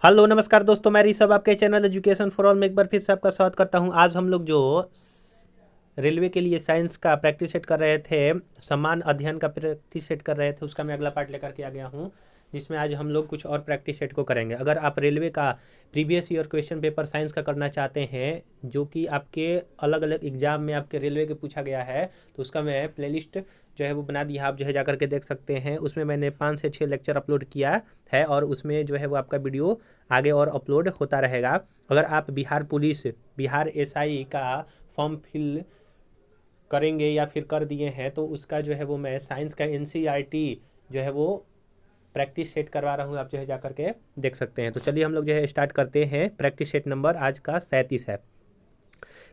Hello नमस्कार दोस्तों, मैं ऋषभ आपके चैनल एजुकेशन फॉर ऑल में एक बार फिर से आपका स्वागत करता हूं। आज हम लोग जो रेलवे के लिए साइंस का प्रैक्टिस सेट कर रहे थे, समान अध्ययन का प्रैक्टिस सेट कर रहे थे, उसका मैं अगला पार्ट लेकर के आ गया हूं, जिसमें आज हम लोग कुछ और प्रैक्टिस सेट को करेंगे। अगर आप रेलवे का previous year question paper science का करना चाहते हैं, जो कि आपके अलग अलग एग्जाम में आपके रेलवे के पूछा गया है, तो उसका मैं प्लेलिस्ट जो है वो बना दिया, आप जो है जा करके देख सकते हैं। उसमें मैंने 5 से 6 लेक्चर अपलोड किया है और उसमें जो है वो आपका वीडियो आगे और अपलोड होता रहेगा। अगर आप बिहार पुलिस, बिहार एसआई का फॉर्म फिल करेंगे या फिर कर दिए हैं, तो उसका जो है वो मैं साइंस का एनसीईआरटी जो है वो प्रैक्टिस सेट करवा रहा हूँ, आप जो है जा करके देख सकते हैं। तो चलिए हम लोग जो है स्टार्ट करते हैं। प्रैक्टिस सेट नंबर आज का 37 है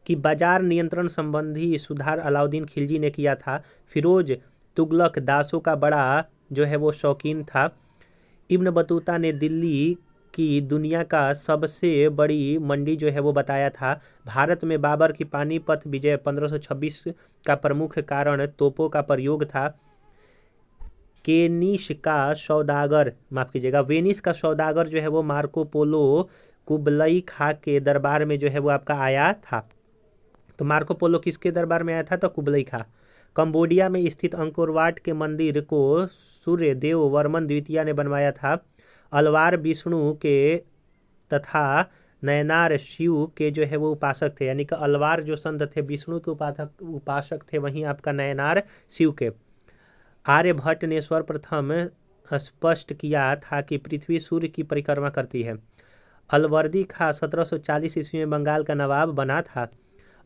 कि बाजार नियंत्रण संबंधी सुधार अलाउद्दीन खिलजी ने किया था। फिरोज तुगलक दासों का बड़ा जो है वो शौकीन था। इब्न बतूता ने दिल्ली की दुनिया का सबसे बड़ी मंडी जो है वो बताया था। भारत में बाबर की पानीपत विजय 1526 का प्रमुख कारण तोपों का प्रयोग था। केनिश का सौदागर, माफ कीजिएगा, वेनिस का सौदागर जो है वो मार्को पोलो कुबलई खा के दरबार में जो है वो आपका आया था। तो मार्को पोलो किसके दरबार में आया था? तो कुबलई खा। कंबोडिया में स्थित अंकोरवाट के मंदिर को सूर्य देव वर्मन द्वितीय ने बनवाया था। अलवार विष्णु के तथा नयनार शिव के जो है वो उपासक थे, यानी कि अलवार जो संत थे विष्णु के उपासक थे, वहीं आपका नयनार शिव के। आर्यभट्ट ने सर्वप्रथम स्पष्ट किया था कि पृथ्वी सूर्य की परिक्रमा करती है। अलवर्दी खां 1740 ईस्वी में बंगाल का नवाब बना था।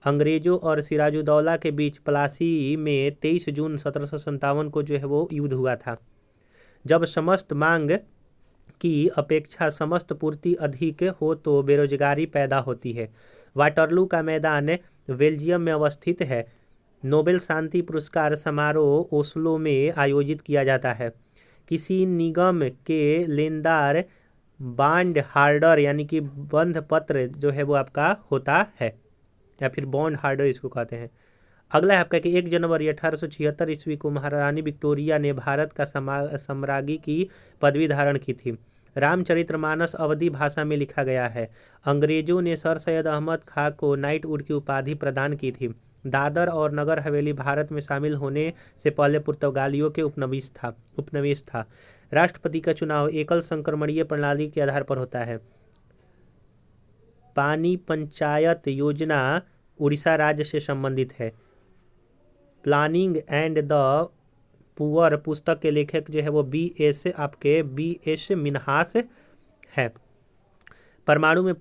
अंग्रेजों और सिराजुद्दौला के बीच प्लासी में 23 जून 1757 को जो है वो युद्ध हुआ था। जब समस्त मांग की अपेक्षा समस्त पूर्ति अधिक हो तो बेरोजगारी पैदा होती है। वाटरलू का मैदान बेल्जियम में अवस्थित है। नोबेल शांति पुरस्कार समारोह ओस्लो में आयोजित किया जाता है। किसी निगम के लेनदार बॉन्ड हार्डर यानी कि बंध पत्र जो है वो आपका होता है, या फिर बॉन्ड हार्डर इसको कहते हैं। अगला है आपका कि 1 जनवरी 1876 ईस्वी को महारानी विक्टोरिया ने भारत का सम्राज्ञी की पदवी धारण की थी। रामचरितमानस अवधी भाषा में लिखा गया है। अंग्रेजों ने सर सैयद अहमद खां को नाइटहुड की उपाधि प्रदान की थी। दादर और नगर हवेली भारत में शामिल होने से पहले पुर्तगालियों के उपनिवेश था। राष्ट्रपति का चुनाव एकल संक्रमणीय प्रणाली के आधार पर होता है। पानी पंचायत योजना उड़ीसा राज्य से संबंधित है। प्लानिंग एंड द पुअर पुस्तक के लेखक जो है वो बी एस मिन्हास है। परमाणु में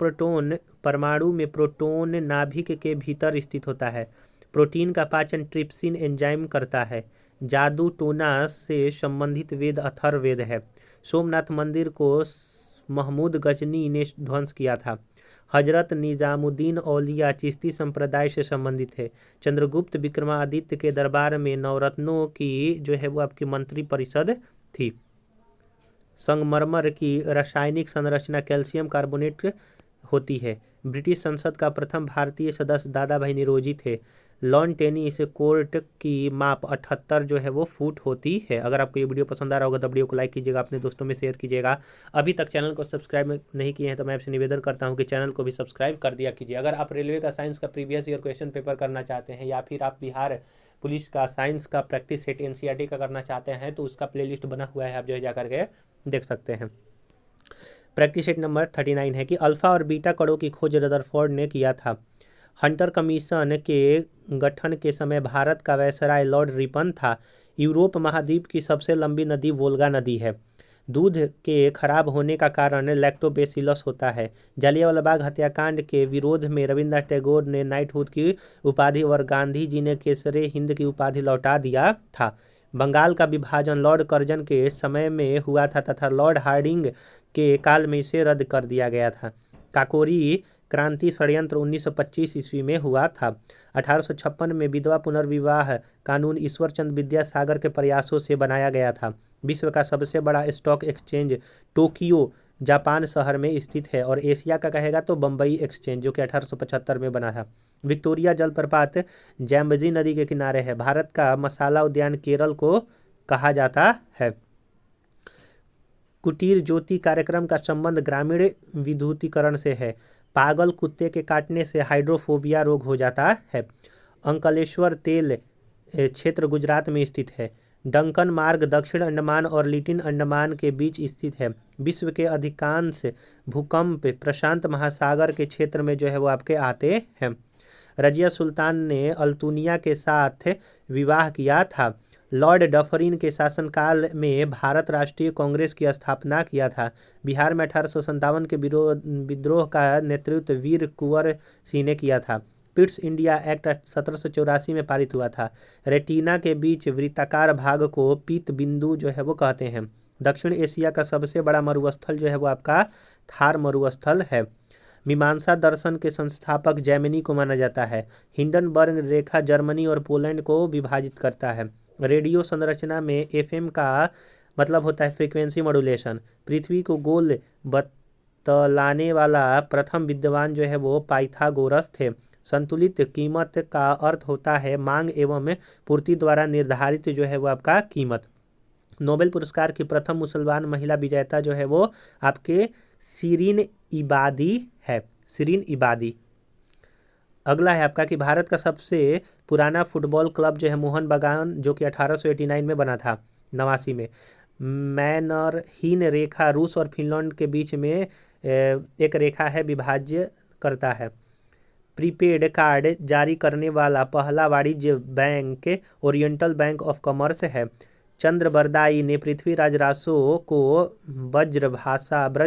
प्रोटोन नाभिक के भीतर स्थित होता है। प्रोटीन का पाचन ट्रिप्सिन एंजाइम करता है। जादू टोना से संबंधित वेद अथर्ववेद है। सोमनाथ मंदिर को महमूद गजनी ने ध्वंस किया था। हजरत निजामुद्दीन औलिया चिश्ती संप्रदाय से संबंधित है। चंद्रगुप्त विक्रमादित्य के दरबार में नवरत्नों की जो है वो आपकी मंत्री परिषद थी। संगमरमर की रासायनिक संरचना कैल्शियम कार्बोनेट होती है। ब्रिटिश संसद का प्रथम भारतीय सदस्य दादा भाई निरोजी थे। लॉन टेनिस कोर्ट की माप 78 जो है वो फुट होती है। अगर आपको ये वीडियो पसंद आ रहा होगा तो वीडियो को लाइक कीजिएगा, अपने दोस्तों में शेयर कीजिएगा। अभी तक चैनल को सब्सक्राइब नहीं किए हैं तो मैं आपसे निवेदन करता हूं कि चैनल को भी सब्सक्राइब कर दिया कीजिए। अगर आप रेलवे का साइंस का प्रीवियस ईयर क्वेश्चन पेपर करना चाहते हैं, या फिर आप बिहार पुलिस का साइंस का प्रैक्टिस सेट एनसीईआरटी का करना चाहते हैं, तो उसका प्लेलिस्ट बना हुआ है, आप जो है जाकर के देख सकते हैं। प्रैक्टिस सेट नंबर 39 है कि अल्फा और बीटा कणों की खोज रदरफोर्ड ने किया था। हंटर कमीशन के गठन के समय भारत का वायसराय लॉर्ड रिपन था। यूरोप महाद्वीप की सबसे लंबी नदी वोल्गा नदी है। दूध के खराब होने का कारण लैक्टोबैसिलस होता है। जलियांवाला बाग हत्याकांड के विरोध में रविन्द्रनाथ टैगोर ने नाइटहुड की उपाधि और गांधी जी ने केसरे हिंद की उपाधि लौटा दिया था। बंगाल का विभाजन लॉर्ड कर्जन के समय में हुआ था तथा लॉर्ड हार्डिंग के काल में इसे रद्द कर दिया गया था। काकोरी क्रांति षड्यंत्र 1925 ईस्वी में हुआ था। 1856 में विधवा पुनर्विवाह कानून ईश्वरचंद विद्यासागर के प्रयासों से बनाया गया था। विश्व का सबसे बड़ा स्टॉक एक्सचेंज टोक्यो जापान शहर में स्थित है, और एशिया का कहेगा तो बम्बई एक्सचेंज जो कि 1875 में बना था। विक्टोरिया जलप्रपात जैम्बजी नदी के किनारे है। भारत का मसाला उद्यान केरल को कहा जाता है। कुटीर ज्योति कार्यक्रम का संबंध ग्रामीण विद्युतीकरण से है। पागल कुत्ते के काटने से हाइड्रोफोबिया रोग हो जाता है। अंकलेश्वर तेल क्षेत्र गुजरात में स्थित है। डंकन मार्ग दक्षिण अंडमान और लिटिल अंडमान के बीच स्थित है। विश्व के अधिकांश भूकंप प्रशांत महासागर के क्षेत्र में जो है वो आपके आते हैं। रजिया सुल्तान ने अल्तुनिया के साथ विवाह किया था। लॉर्ड डफरिन के शासनकाल में भारत राष्ट्रीय कांग्रेस की स्थापना किया था। बिहार में 1857 के विद्रोह का नेतृत्व वीर कुंवर सिंह ने किया था। पिट्स इंडिया एक्ट 1784 में पारित हुआ था। रेटिना के बीच वृत्ताकार भाग को पीत बिंदु जो है वो कहते हैं। दक्षिण एशिया का सबसे बड़ा मरुस्थल जो है वो आपका थार मरुस्थल है। मीमांसा दर्शन के संस्थापक जैमिनी को माना जाता है। हिंडनबर्ग रेखा जर्मनी और पोलैंड को विभाजित करता है। रेडियो संरचना में एफएम का मतलब होता है फ्रीक्वेंसी मॉड्यूलेशन। पृथ्वी को गोल बतलाने वाला प्रथम विद्वान जो है वो पाइथागोरस थे। संतुलित कीमत का अर्थ होता है मांग एवं पूर्ति द्वारा निर्धारित जो है वो आपका कीमत। नोबेल पुरस्कार की प्रथम मुसलमान महिला विजेता जो है वो आपके शिरीन इबादी है। शिरीन इबादी। अगला है आपका कि भारत का सबसे पुराना फुटबॉल क्लब जो है मोहन बागान, जो कि 1889 में बना था, 89 में। मैनरहीन रेखा रूस और फिनलैंड के बीच में एक रेखा है, विभाज्य करता है। प्रीपेड कार्ड जारी करने वाला पहला वाणिज्य bank oriental bank of commerce है। चंद्रबरदाई ने पृथ्वीराज रासो को ब्रज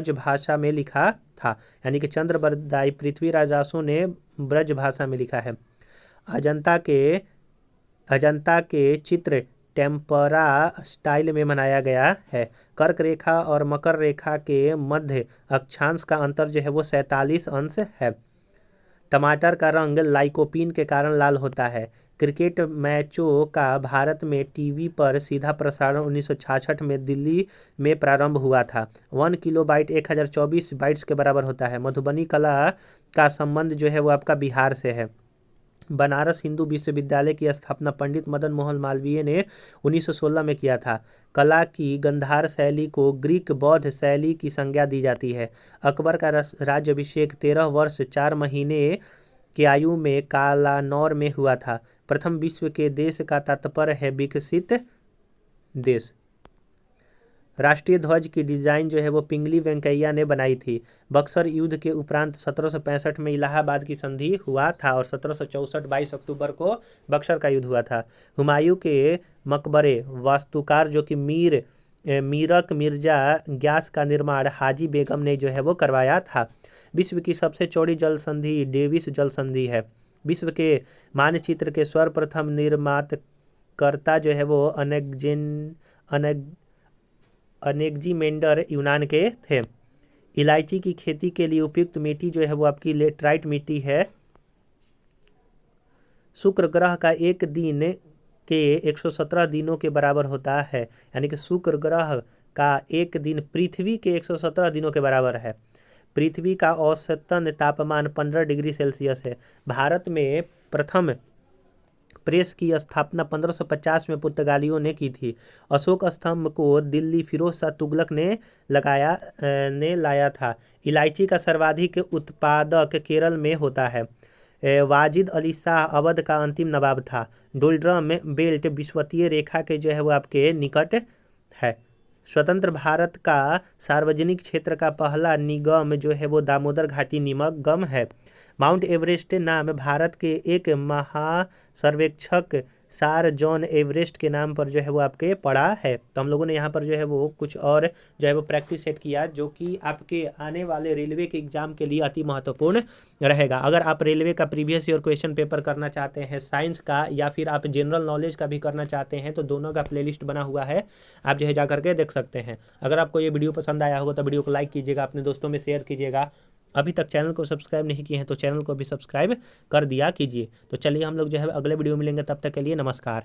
भाषा में लिखा था, यानी कि चंद्रबरदाई पृथ्वीराज रासो ने ब्रज भाषा में लिखा है। अजंता के चित्र टेम्परा स्टाइल में बनाया गया है। कर्क रेखा और मकर रेखा के मध्य अक्षांश का अंतर जो है वो 47 अंश है। टमाटर का रंग लाइकोपीन के कारण लाल होता है। क्रिकेट मैचों का भारत में टीवी पर सीधा प्रसारण 1966 में दिल्ली में प्रारंभ हुआ था। 1 किलोबाइट 1024 बाइट्स के बराबर होता है। मधुबनी कला का संबंध जो है वो आपका बिहार से है। बनारस हिंदू विश्वविद्यालय की स्थापना पंडित मदन मोहन मालवीय ने 1916 में किया था। कला की गंधार शैली को ग्रीक बौद्ध शैली की संज्ञा दी जाती है। अकबर का राज्याभिषेक 13 वर्ष 4 महीने की आयु में कालानौर में हुआ था। प्रथम विश्व के देश का तात्पर्य है विकसित देश। राष्ट्रीय ध्वज की डिजाइन जो है वो पिंगली वेंकैया ने बनाई थी। बक्सर युद्ध के उपरांत 1765 में इलाहाबाद की संधि हुआ था और 1764 22 अक्टूबर को बक्सर का युद्ध हुआ था। हुमायूं के मकबरे वास्तुकार जो कि मीरक मिर्जा ग्यास का निर्माण हाजी बेगम ने जो है वो करवाया था। विश्व की सबसे चौड़ी जल संधि डेविस जल संधि है। विश्व के मानचित्र के सर्वप्रथम निर्माणकर्ता जो है वो अनेक्जिमेंडर यूनान के थे। इलायची की खेती के लिए उपयुक्त मिट्टी जो है वो आपकी लेटराइट मिट्टी है। शुक्र ग्रह का एक दिन के 117 दिनों के बराबर होता है, यानी कि शुक्र ग्रह का एक दिन पृथ्वी के 117 दिनों के बराबर है। पृथ्वी का औसतन तापमान 15 डिग्री सेल्सियस है। भारत में प्रथम प्रेस की स्थापना 1550 में पुर्तगालियों ने की थी। अशोक स्तंभ को दिल्ली फिरोज शाह तुगलक ने लाया था। इलायची का सर्वाधिक उत्पादक केरल में होता है। वाजिद अली शाह अवध का अंतिम नवाब था। डोलड्रम बेल्ट विषुवतीय रेखा के जो है वो आपके निकट है। स्वतंत्र भारत का सार्वजनिक क्षेत्र का पहला निगम जो है वो दामोदर घाटी निगम है। माउंट एवरेस्ट नाम भारत के एक महासर्वेक्षक सार जॉन एवरेस्ट के नाम पर जो है वो आपके पड़ा है। तो हम लोगों ने यहाँ पर जो है वो कुछ और जो है वो प्रैक्टिस सेट किया, जो कि आपके आने वाले रेलवे के एग्जाम के लिए अति महत्वपूर्ण रहेगा। अगर आप रेलवे का प्रीवियस ईयर क्वेश्चन पेपर करना चाहते हैं साइंस का, या फिर आप जनरल नॉलेज का भी करना चाहते हैं, तो दोनों का प्लेलिस्ट बना हुआ है, आप जो है जा करके देख सकते हैं। अगर आपको ये वीडियो पसंद आया होगा तो वीडियो को लाइक कीजिएगा, अपने दोस्तों में शेयर कीजिएगा। अभी तक चैनल को सब्सक्राइब नहीं किए हैं तो चैनल को भी सब्सक्राइब कर दिया कीजिए। तो चलिए हम लोग जो है अगले वीडियो में मिलेंगे, तब तक के लिए नमस्कार।